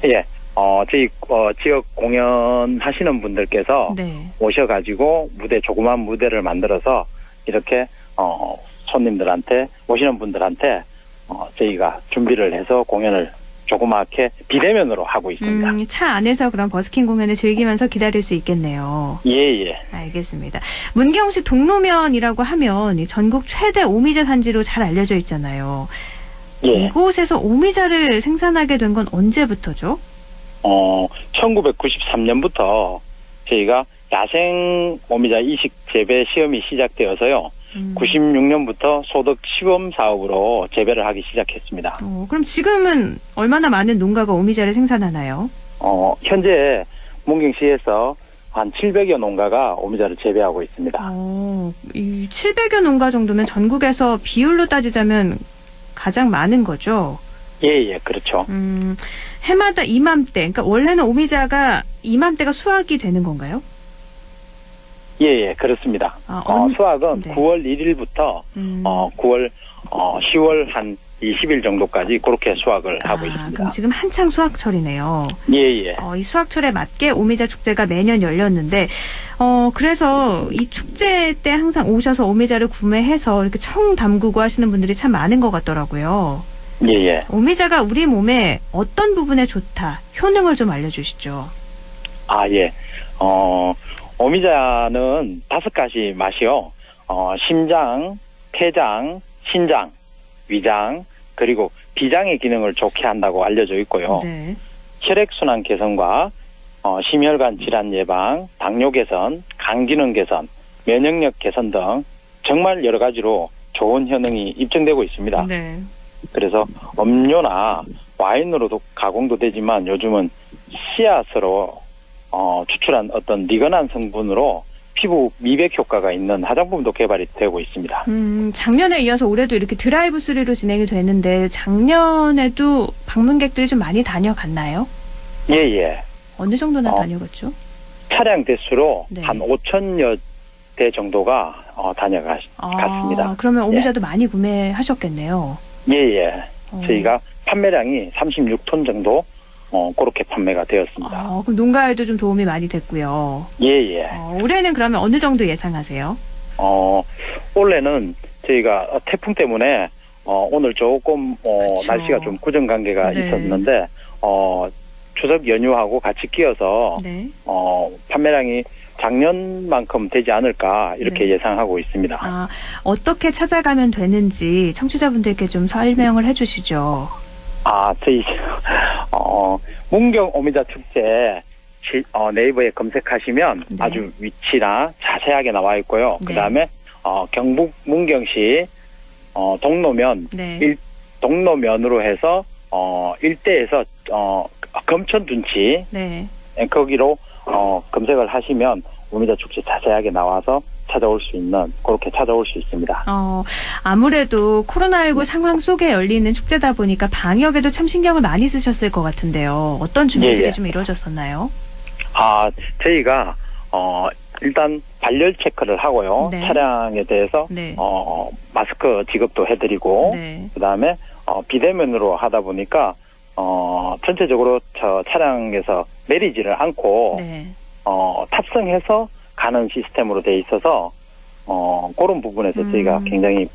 예, 저희 지역 공연 하시는 분들께서 오셔가지고 조그만 무대를 만들어서 이렇게 손님들한테 오시는 분들한테 저희가 준비를 해서 공연을 조그맣게 비대면으로 하고 있습니다. 차 안에서 그럼 버스킹 공연을 즐기면서 기다릴 수 있겠네요. 예. 알겠습니다. 문경시 동로면이라고 하면 전국 최대 오미자 산지로 잘 알려져 있잖아요. 예. 이곳에서 오미자를 생산하게 된 건 언제부터죠? 1993년부터 저희가 야생 오미자 이식 재배 시험이 시작되어서요. 96년부터 소득 시범 사업으로 재배를 하기 시작했습니다. 그럼 지금은 얼마나 많은 농가가 오미자를 생산하나요? 현재 문경시에서 한 700여 농가가 오미자를 재배하고 있습니다. 이 700여 농가 정도면 전국에서 비율로 따지자면 가장 많은 거죠? 예, 그렇죠. 해마다 이맘때, 그러니까 원래는 오미자가 이맘때가 수확이 되는 건가요? 예, 그렇습니다. 수확은 9월 1일부터 10월 한 20일 정도까지 그렇게 수확을 하고 있습니다. 그럼 지금 한창 수확철이네요. 예. 이 수확철에 맞게 오미자 축제가 매년 열렸는데, 그래서 이 축제 때 항상 오셔서 오미자를 구매해서 이렇게 청 담그고 하시는 분들이 참 많은 것 같더라고요. 예. 오미자가 우리 몸에 어떤 부분에 좋다, 효능을 좀 알려주시죠. 예. 오미자는 5가지 맛이요. 심장, 폐장, 신장, 위장, 그리고 비장의 기능을 좋게 한다고 알려져 있고요. 네. 혈액순환 개선과 심혈관 질환 예방, 당뇨 개선, 간 기능 개선, 면역력 개선 등 정말 여러 가지로 좋은 효능이 입증되고 있습니다. 네. 그래서 음료나 와인으로도 가공도 되지만 요즘은 씨앗으로 추출한 어떤 니건한 성분으로 피부 미백 효과가 있는 화장품도 개발이 되고 있습니다. 작년에 이어서 올해도 이렇게 드라이브 스루로 진행이 되는데 작년에도 방문객들이 좀 많이 다녀갔나요? 예. 어느 정도나 다녀갔죠? 차량 대수로 한 5,000여 대 정도가 다녀갔습니다. 그러면 오미자도 많이 구매하셨겠네요. 예. 저희가 판매량이 36톤 정도 그렇게 판매가 되었습니다. 그럼 농가에도 좀 도움이 많이 됐고요. 예. 올해는 그러면 어느 정도 예상하세요? 올해는 저희가 태풍 때문에 오늘 조금 날씨가 좀 구정 관계가 있었는데 추석 연휴하고 같이 끼어서 판매량이 작년만큼 되지 않을까 이렇게 예상하고 있습니다. 어떻게 찾아가면 되는지 청취자분들께 좀 설명을 해주시죠. 저희 문경 오미자 축제 네이버에 검색하시면 아주 위치나 자세하게 나와 있고요. 그다음에 경북 문경시 동로면 동로면으로 해서 일대에서 검천둔치 거기로 검색을 하시면 오미자 축제 자세하게 나와서 찾아올 수 있는 그렇게 찾아올 수 있습니다. 아무래도 코로나19 상황 속에 열리는 축제다 보니까 방역에도 참 신경을 많이 쓰셨을 것 같은데요. 어떤 준비들이 좀 이루어졌었나요? 저희가 일단 발열 체크를 하고요. 네. 차량에 대해서 네. 마스크 지급도 해드리고 네. 그다음에 비대면으로 하다 보니까 전체적으로 저 차량에서 내리지를 않고 네. 탑승해서 가는 시스템으로 돼 있어서 그런 부분에서 저희가 굉장히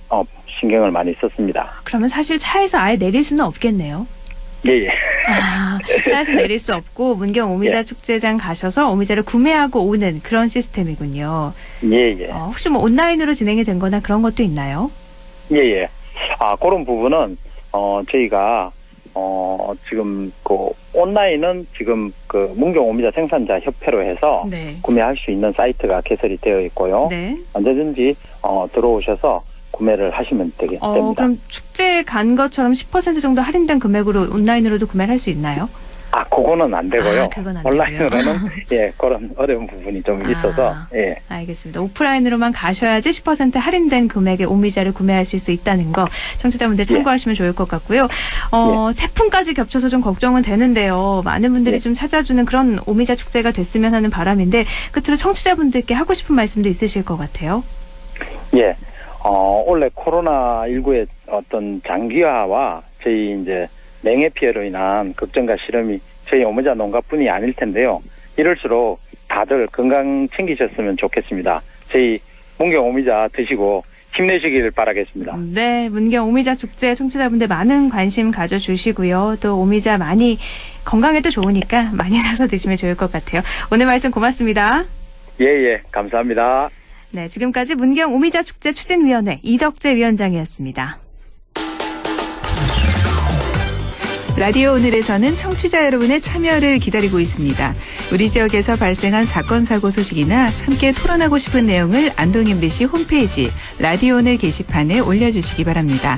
신경을 많이 썼습니다. 그러면 사실 차에서 아예 내릴 수는 없겠네요. 예. 차에서 내릴 수 없고 문경 오미자 축제장 가셔서 오미자를 구매하고 오는 그런 시스템이군요. 예. 혹시 뭐 온라인으로 진행이 된 거나 그런 것도 있나요? 예. 그런 부분은 저희가 지금 그 온라인은 지금 그 문경 오미자 생산자 협회로 해서 네. 구매할 수 있는 사이트가 개설이 되어 있고요. 네. 언제든지 들어오셔서 구매를 하시면 됩니다. 그럼 축제 간 것처럼 10% 정도 할인된 금액으로 온라인으로도 구매를 할 수 있나요? 그거는 안 되고요. 그건 안 온라인으로는 그런 어려운 부분이 좀 있어서 알겠습니다. 오프라인으로만 가셔야지 10% 할인된 금액의 오미자를 구매하실 수 있다는 거 청취자분들 참고하시면 좋을 것 같고요. 태풍까지 겹쳐서 좀 걱정은 되는데요. 많은 분들이 좀 찾아주는 그런 오미자 축제가 됐으면 하는 바람인데 끝으로 청취자분들께 하고 싶은 말씀도 있으실 것 같아요. 예. 원래 코로나19의 어떤 장기화와 저희 이제 냉해 피해로 인한 걱정과 실험이 저희 오미자 농가뿐이 아닐 텐데요. 이럴수록 다들 건강 챙기셨으면 좋겠습니다. 저희 문경 오미자 드시고 힘내시길 바라겠습니다. 네, 문경 오미자 축제 청취자분들 많은 관심 가져주시고요. 또 오미자 많이 건강에도 좋으니까 많이 사서 드시면 좋을 것 같아요. 오늘 말씀 고맙습니다. 예, 감사합니다. 네, 지금까지 문경 오미자 축제 추진위원회 이덕재 위원장이었습니다. 라디오 오늘에서는 청취자 여러분의 참여를 기다리고 있습니다. 우리 지역에서 발생한 사건 사고 소식이나 함께 토론하고 싶은 내용을 안동 MBC 홈페이지 라디오 오늘 게시판에 올려주시기 바랍니다.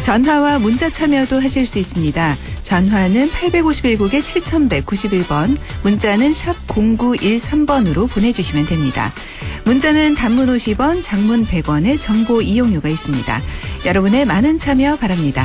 전화와 문자 참여도 하실 수 있습니다. 전화는 851국에 7191번, 문자는 샵 0913번으로 보내주시면 됩니다. 문자는 단문 50원, 장문 100원의 정보 이용료가 있습니다. 여러분의 많은 참여 바랍니다.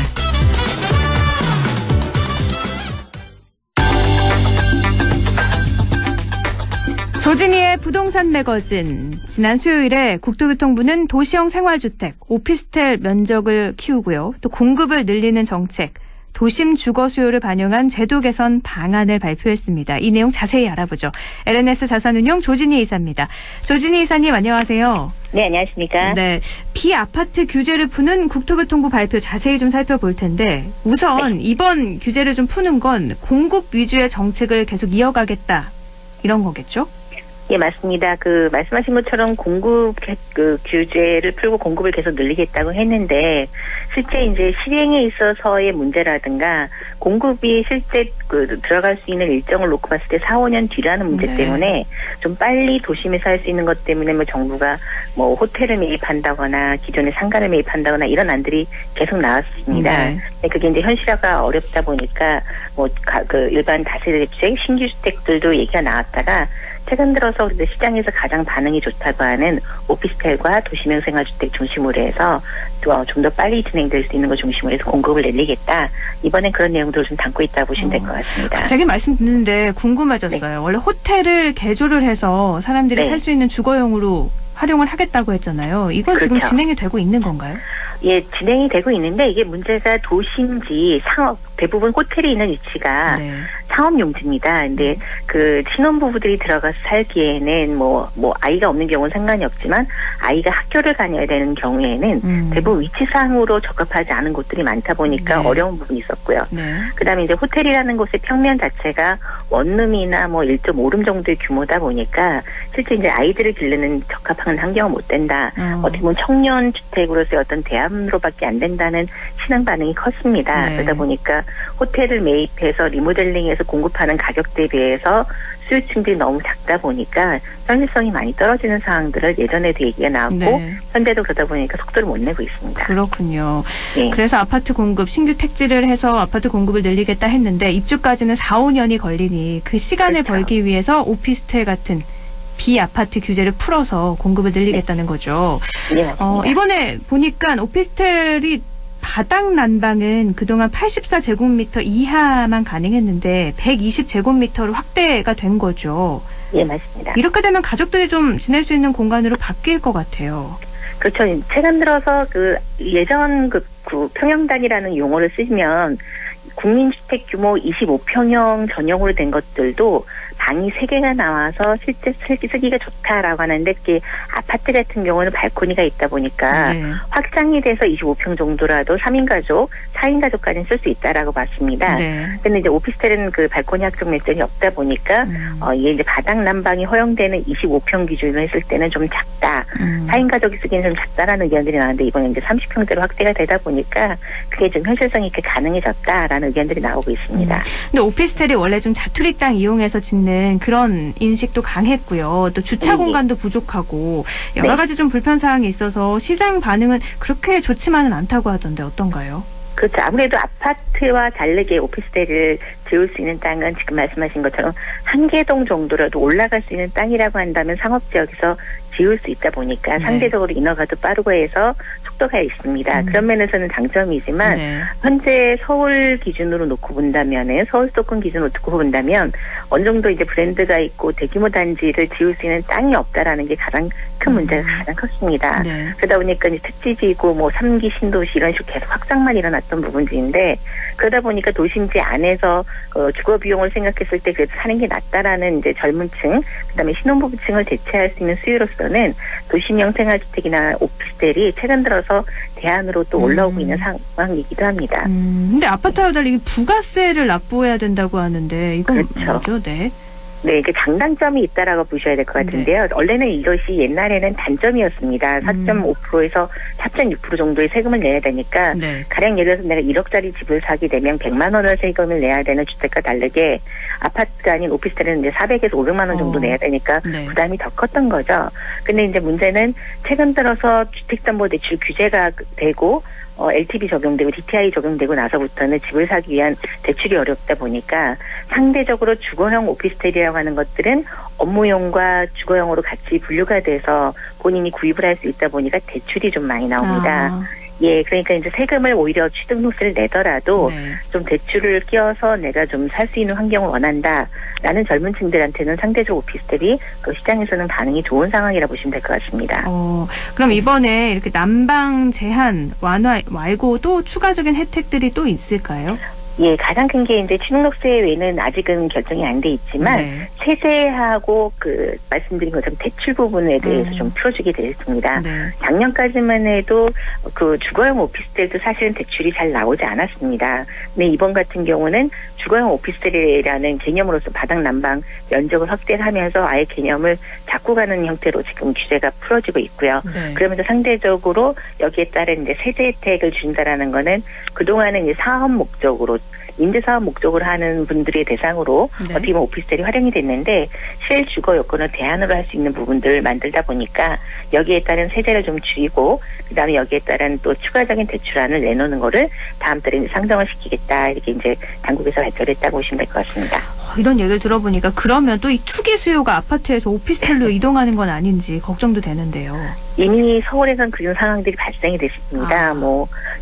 조진희의 부동산 매거진. 지난 수요일에 국토교통부는 도시형 생활주택, 오피스텔 면적을 키우고요. 또 공급을 늘리는 정책, 도심 주거 수요를 반영한 제도 개선 방안을 발표했습니다. 이 내용 자세히 알아보죠. LNS 자산운용 조진희 이사입니다. 조진희 이사님 안녕하세요. 네, 안녕하십니까. 네, 비아파트 규제를 푸는 국토교통부 발표 자세히 좀 살펴볼 텐데 우선 이번 규제를 좀 푸는 건 공급 위주의 정책을 계속 이어가겠다 이런 거겠죠? 예, 맞습니다. 말씀하신 것처럼 공급 규제를 풀고 공급을 계속 늘리겠다고 했는데, 실제 이제 실행에 있어서의 문제라든가, 공급이 실제 들어갈 수 있는 일정을 놓고 봤을 때 4, 5년 뒤라는 문제 때문에, 좀 빨리 도심에서 할 수 있는 것 때문에 정부가 호텔을 매입한다거나, 기존의 상가를 매입한다거나, 이런 안들이 계속 나왔습니다. 네. 그게 이제 현실화가 어렵다 보니까, 일반 다세대주택, 신규주택들도 얘기가 나왔다가, 최근 들어서 시장에서 가장 반응이 좋다고 하는 오피스텔과 도시명 생활주택 중심으로 해서 좀 더 빨리 진행될 수 있는 것 중심으로 해서 공급을 늘리겠다. 이번엔 그런 내용들을 좀 담고 있다고 보시면 될 것 같습니다. 갑자기 말씀 듣는데 궁금해졌어요. 네. 원래 호텔을 개조를 해서 사람들이 살 수 있는 주거용으로 활용을 하겠다고 했잖아요. 이건 지금 진행이 되고 있는 건가요? 예, 진행이 되고 있는데 이게 문제가 도심지 상업 대부분 호텔이 있는 위치가 상업용지입니다. 근데 신혼부부들이 들어가서 살기에는 아이가 없는 경우는 상관이 없지만 아이가 학교를 다녀야 되는 경우에는 대부분 위치상으로 적합하지 않은 곳들이 많다 보니까 어려운 부분이 있었고요. 그다음에 이제 호텔이라는 곳의 평면 자체가 원룸이나 1.5룸 정도의 규모다 보니까 실제 이제 아이들을 기르는 적합한 환경은 못 된다. 어떻게 보면 청년 주택으로서의 어떤 대안으로밖에 안 된다는 시장 반응이 컸습니다. 그러다 보니까 호텔을 매입해서 리모델링해서 공급하는 가격대에 비해서 수요층들이 너무 작다 보니까 현실성이 많이 떨어지는 상황들을 예전에도 얘기가 나왔고 현재도 그러다 보니까 속도를 못 내고 있습니다. 그렇군요. 그래서 아파트 공급, 신규 택지를 해서 아파트 공급을 늘리겠다 했는데 입주까지는 4, 5년이 걸리니 그 시간을 벌기 위해서 오피스텔 같은 비아파트 규제를 풀어서 공급을 늘리겠다는 거죠. 네, 이번에 보니까 오피스텔이 바닥 난방은 그동안 84제곱미터 이하만 가능했는데 120제곱미터로 확대가 된 거죠. 예, 맞습니다. 이렇게 되면 가족들이 좀 지낼 수 있는 공간으로 바뀔 것 같아요. 그렇죠. 최근 들어서 예전 평형단이라는 용어를 쓰시면 국민주택 규모 25평형 전용으로 된 것들도 방이 3개가 나와서 실제 쓰기가 좋다라고 하는데 그게 아파트 같은 경우는 발코니가 있다 보니까 확장이 돼서 25평 정도라도 3인 가족, 4인 가족까지는 쓸 수 있다라고 봤습니다. 근데 이제 오피스텔은 그 발코니 확장 매점이 없다 보니까 이게 이제 바닥 난방이 허용되는 25평 기준으로 했을 때는 좀 작다. 4인 가족이 쓰기는 좀 작다라는 의견들이 나왔는데 이번에 이제 30평대로 확대가 되다 보니까 그게 좀 현실성 있게 가능해졌다라는 의견들이 나오고 있습니다. 근데 오피스텔이 원래 좀 자투리 땅 이용해서 짓는 그런 인식도 강했고요. 또 주차 공간도 부족하고 여러 가지 좀 불편 사항이 있어서 시장 반응은 그렇게 좋지만은 않다고 하던데 어떤가요? 그렇죠. 아무래도 아파트와 다르게 오피스텔을 지을 수 있는 땅은 지금 말씀하신 것처럼 한개동 정도라도 올라갈 수 있는 땅이라고 한다면 상업지역에서 지을 수 있다 보니까 상대적으로 인허가도 빠르고 해서 속도가 있습니다. 그런 면에서는 장점이지만 현재 서울 기준으로 놓고 본다면은 서울 수도권 기준으로 놓고 본다면 어느 정도 이제 브랜드가 있고 대규모 단지를 지을 수 있는 땅이 없다라는 게 가장 큰 문제가 가장 컸습니다. 그러다 보니까 이제 특지지구 뭐 3기 신도시 이런 식으로 계속 확장만 일어났던 부분들인데 그러다 보니까 도심지 안에서 주거 비용을 생각했을 때 그래도 사는 게 낫다라는 이제 젊은층 그다음에 신혼부부층을 대체할 수 있는 수요로서는 도심형 생활주택이나 오피스텔이 최근 들어서 대안으로 또 올라오고 있는 상황이기도 합니다. 근데 아파트와 달리 부가세를 납부해야 된다고 하는데 이건 뭐죠? 네, 이게 장단점이 있다라고 보셔야 될 것 같은데요. 원래는 이것이 옛날에는 단점이었습니다. 4.5%에서 4.6% 정도의 세금을 내야 되니까 가령 예를 들어서 내가 1억짜리 집을 사게 되면 100만 원을 세금을 내야 되는 주택과 다르게 아파트가 아닌 오피스텔은 이제 400에서 500만 원 정도 내야 되니까 부담이 더 컸던 거죠. 근데 이제 문제는 최근 들어서 주택담보대출 규제가 되고 LTV 적용되고 DTI 적용되고 나서부터는 집을 사기 위한 대출이 어렵다 보니까 상대적으로 주거형 오피스텔이라고 하는 것들은 업무용과 주거용으로 같이 분류가 돼서 본인이 구입을 할 수 있다 보니까 대출이 좀 많이 나옵니다. 예, 그러니까 이제 세금을 오히려 취득세를 내더라도 좀 대출을 끼워서 내가 좀 살 수 있는 환경을 원한다라는 젊은 층들한테는 상대적으로 오피스텔이 그 시장에서는 반응이 좋은 상황이라 보시면 될 것 같습니다. 그럼 이번에 이렇게 난방 제한 완화 말고 또 추가적인 혜택들이 또 있을까요? 예, 가장 큰 게 이제 취득세 외에는 아직은 결정이 안 돼 있지만 세제하고 말씀드린 것처럼 대출 부분에 대해서 좀 풀어주게 되었습니다. 작년까지만 해도 주거용 오피스텔도 사실은 대출이 잘 나오지 않았습니다. 근데 이번 같은 경우는 주거용 오피스텔이라는 개념으로서 바닥 난방 면적을 확대를 하면서 아예 개념을 잡고 가는 형태로 지금 규제가 풀어지고 있고요. 그러면서 상대적으로 여기에 따른 이제 세제 혜택을 준다라는 거는 그동안은 이제 사업 목적으로 임대사업 목적으로 하는 분들의 대상으로 어떻게 보면 오피스텔이 활용이 됐는데 실주거 요건을 대안으로 할 수 있는 부분들을 만들다 보니까 여기에 따른 세제를 좀 줄이고 그다음에 여기에 따른 또 추가적인 대출안을 내놓는 거를 다음 달에 상정을 시키겠다 이렇게 이제 당국에서 발표를 했다고 보시면 될 것 같습니다. 이런 얘기를 들어보니까 그러면 또 이 투기 수요가 아파트에서 오피스텔로 이동하는 건 아닌지 걱정도 되는데요. 이미 서울에선 그런 상황들이 발생이 됐습니다.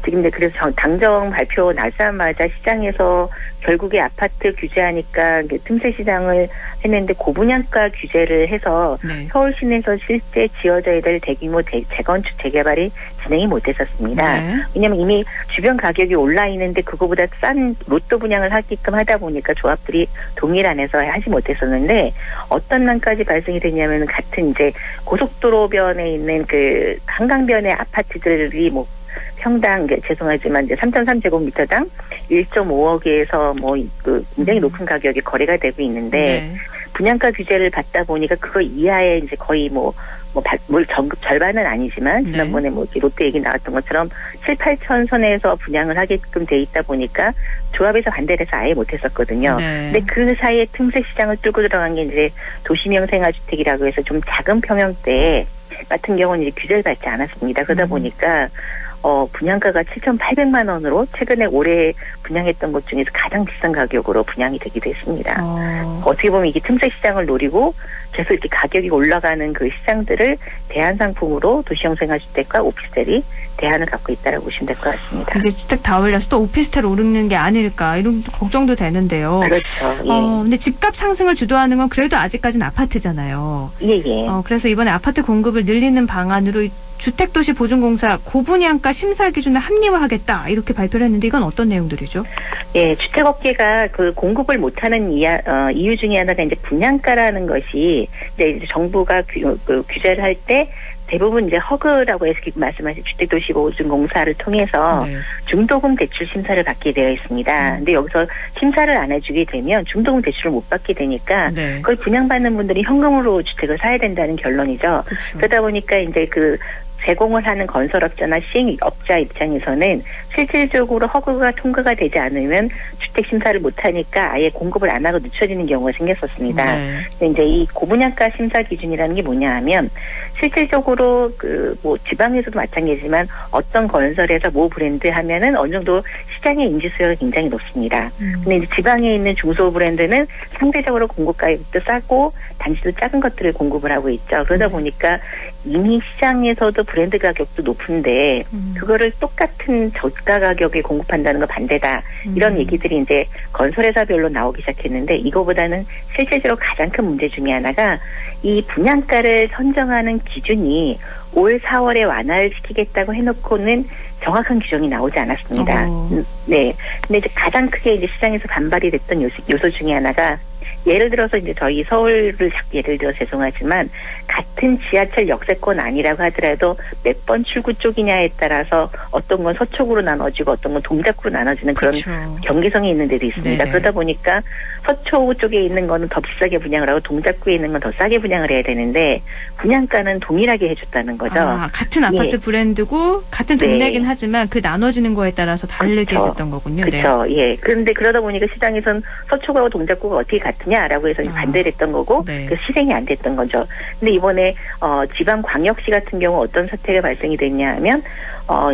지금 이제 그래서 당정 발표 나자마자 시장에서 결국에 아파트 규제하니까 틈새 시장을 했는데 고분양가 규제를 해서 서울 시내에서 실제 지어져야 될 대규모 재건축 재개발이 진행이 못했었습니다. 왜냐하면 이미 주변 가격이 올라 있는데 그거보다 싼 로또 분양을 하게끔 하다 보니까 조합들이 동일 안에서 하지 못했었는데 어떤 난까지 발생이 됐냐면 같은 이제 고속도로변에 있는 한강변의 아파트들이 평당 죄송하지만 이제 3.3제곱미터당 1.5억에서 굉장히 높은 가격에 거래가 되고 있는데 분양가 규제를 받다 보니까 그거 이하에 이제 거의 절반은 아니지만 지난번에 롯데 얘기 나왔던 것처럼 7, 8천 선에서 분양을 하게끔 돼 있다 보니까 조합에서 반대를 해서 아예 못했었거든요. 근데 그 사이에 틈새 시장을 뚫고 들어간 게 이제 도심형 생활주택이라고 해서 좀 작은 평형대 같은 경우는 이제 규제를 받지 않았습니다. 그러다 보니까 분양가가 7,800만 원으로 최근에 올해 분양했던 것 중에서 가장 비싼 가격으로 분양이 되기도 했습니다. 어떻게 보면 이게 틈새 시장을 노리고 계속 이렇게 가격이 올라가는 그 시장들을 대안 상품으로 도시형생활주택과 오피스텔이 대안을 갖고 있다라고 보시면 될 것 같습니다. 이제 주택 다 올려서 또 오피스텔 오르는 게 아닐까 이런 걱정도 되는데요. 그렇죠. 예. 근데 집값 상승을 주도하는 건 그래도 아직까지는 아파트잖아요. 예. 그래서 이번에 아파트 공급을 늘리는 방안으로 주택도시 보증공사 고분양가 심사 기준을 합리화하겠다 이렇게 발표를 했는데 이건 어떤 내용들이죠? 예, 주택업계가 그 공급을 못하는 이유 중에 하나가 이제 분양가라는 것이 이제 정부가 규제를 할 때 대부분 이제 허그라고 해서 말씀하신 주택도시보증공사를 통해서 중도금 대출 심사를 받게 되어 있습니다. 근데 여기서 심사를 안 해주게 되면 중도금 대출을 못 받게 되니까 그걸 분양받는 분들이 현금으로 주택을 사야 된다는 결론이죠. 그렇죠. 그러다 보니까 이제 그 제공을 하는 건설업자나 시행업자 입장에서는 실질적으로 허그가 통과가 되지 않으면 주택 심사를 못하니까 아예 공급을 안 하고 늦춰지는 경우가 생겼었습니다. 근데 이제 이 고분양가 심사 기준이라는 게 뭐냐 하면 실질적으로 뭐 지방에서도 마찬가지지만 어떤 건설에서 모 브랜드 하면은 어느 정도 시장의 인지 수요가 굉장히 높습니다. 근데 이제 지방에 있는 중소 브랜드는 상대적으로 공급 가격도 싸고 단지도 작은 것들을 공급을 하고 있죠. 그러다 보니까 이미 시장에서도 브랜드 가격도 높은데 그거를 똑같은 저가 가격에 공급한다는 거 반대다. 이런 얘기들이 이제 건설회사별로 나오기 시작했는데 이거보다는 실질적으로 가장 큰 문제 중에 하나가 이 분양가를 선정하는 기준이 올 4월에 완화를 시키겠다고 해놓고는 정확한 규정이 나오지 않았습니다. 네. 근데 이제 가장 크게 이제 시장에서 반발이 됐던 요소 중에 하나가 예를 들어서 이제 저희 서울을 예를 들어 죄송하지만 같은 지하철 역세권 아니라고 하더라도 몇 번 출구 쪽이냐에 따라서 어떤 건 서쪽으로 나눠지고 어떤 건 동작구로 나눠지는 그런 경계성이 있는 데도 있습니다. 네네. 그러다 보니까 서초 쪽에 있는 거는 더 비싸게 분양을 하고 동작구에 있는 건 더 싸게 분양을 해야 되는데 분양가는 동일하게 해줬다는 거죠. 같은 아파트 브랜드고 같은 동네긴 하지만 그 나눠지는 거에 따라서 다르게 해줬던 거군요. 그렇죠. 예. 그런데 그러다 보니까 시장에서는 서초구하고 동작구가 어떻게 같으냐라고 해서 반대를 했던 거고 그 실행이 안 됐던 거죠. 근데 이번에 지방광역시 같은 경우 어떤 사태가 발생이 됐냐 하면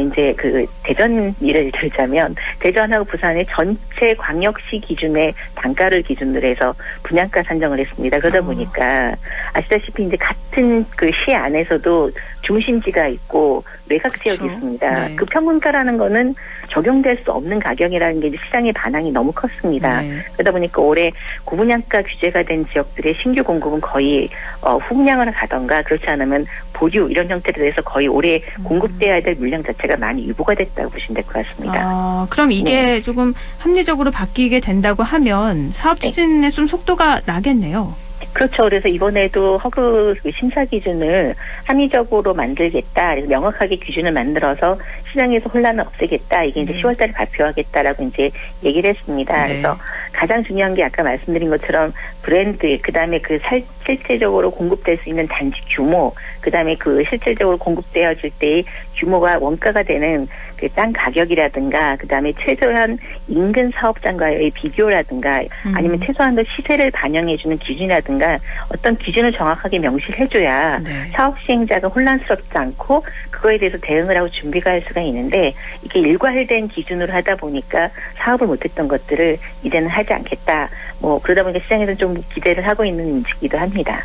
이제 그 대전 예를 들자면 대전하고 부산의 전체 광역시 기준의 단가를 기준으로 해서 분양가 산정을 했습니다. 그러다 보니까 아시다시피 이제 같은 그 시 안에서도 중심지가 있고 외곽 지역이 있습니다. 그 평균가라는 거는 적용될 수 없는 가격이라는 게 이제 시장의 반항이 너무 컸습니다. 그러다 보니까 올해 고분양가 규제가 된 지역들의 신규 공급은 거의 후분양을 가던가 그렇지 않으면 보류 이런 형태로 해서 거의 올해 공급돼야 될 물량 자체가 많이 유보가 됐다고 보시면 될 것 같습니다. 그럼 이게 조금 합리적으로 바뀌게 된다고 하면 사업 추진에 좀 속도가 나겠네요. 그렇죠. 그래서 이번에도 허그 심사 기준을 합리적으로 만들겠다. 그래서 명확하게 기준을 만들어서 시장에서 혼란을 없애겠다. 이게 이제 10월달에 발표하겠다라고 이제 얘기를 했습니다. 그래서 가장 중요한 게 아까 말씀드린 것처럼 브랜드, 그다음에 그 실질적으로 공급될 수 있는 단지 규모, 그다음에 그 실질적으로 공급되어질 때의 규모가 원가가 되는 그 땅 가격이라든가, 그다음에 최소한 인근 사업장과의 비교라든가, 아니면 최소한도 시세를 반영해주는 기준이라든가 어떤 기준을 정확하게 명시를 해줘야 사업 시행자가 혼란스럽지 않고 그거에 대해서 대응을 하고 준비가 할 수가 있는데 이게 일괄된 기준으로 하다 보니까 사업을 못했던 것들을 이제는 하지 않겠다. 뭐 그러다 보니까 시장에서는 좀 기대를 하고 있는 인식이기도 합니다.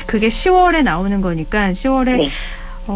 그게 10월에 나오는 거니까 10월에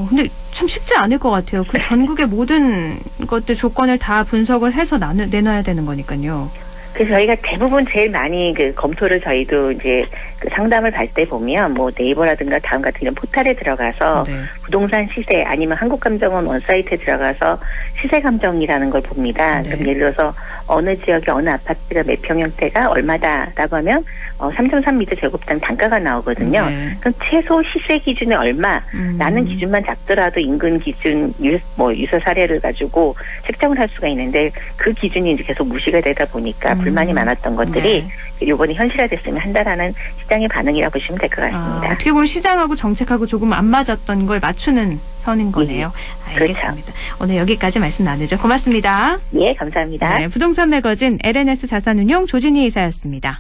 근데 참 쉽지 않을 것 같아요. 그 전국의 모든 것들 조건을 다 분석을 해서 내놔야 되는 거니까요. 그래서 저희가 대부분 제일 많이 그 검토를 저희도 이제 그 상담을 받을 때 보면 뭐 네이버라든가 다음 같은 이런 포탈에 들어가서 부동산 시세 아니면 한국감정원 원사이트에 들어가서 시세 감정이라는 걸 봅니다. 그럼 예를 들어서 어느 지역에 어느 아파트가 몇 평형대가 얼마다라고 하면 3.3m 제곱당 단가가 나오거든요. 그럼 최소 시세 기준이 얼마라는 기준만 잡더라도 인근 기준 유사 사례를 가지고 책정을 할 수가 있는데 그 기준이 이제 계속 무시가 되다 보니까 불만이 많았던 것들이 이번에 현실화됐으면 한다라는 시장의 반응이라고 보시면 될 것 같습니다. 어떻게 보면 시장하고 정책하고 조금 안 맞았던 걸 맞추는 선인 거네요. 알겠습니다. 그렇죠. 오늘 여기까지 말씀 나누죠. 고맙습니다. 예, 감사합니다. 부동산 매거진 LNS 자산운용 조진희 이사였습니다.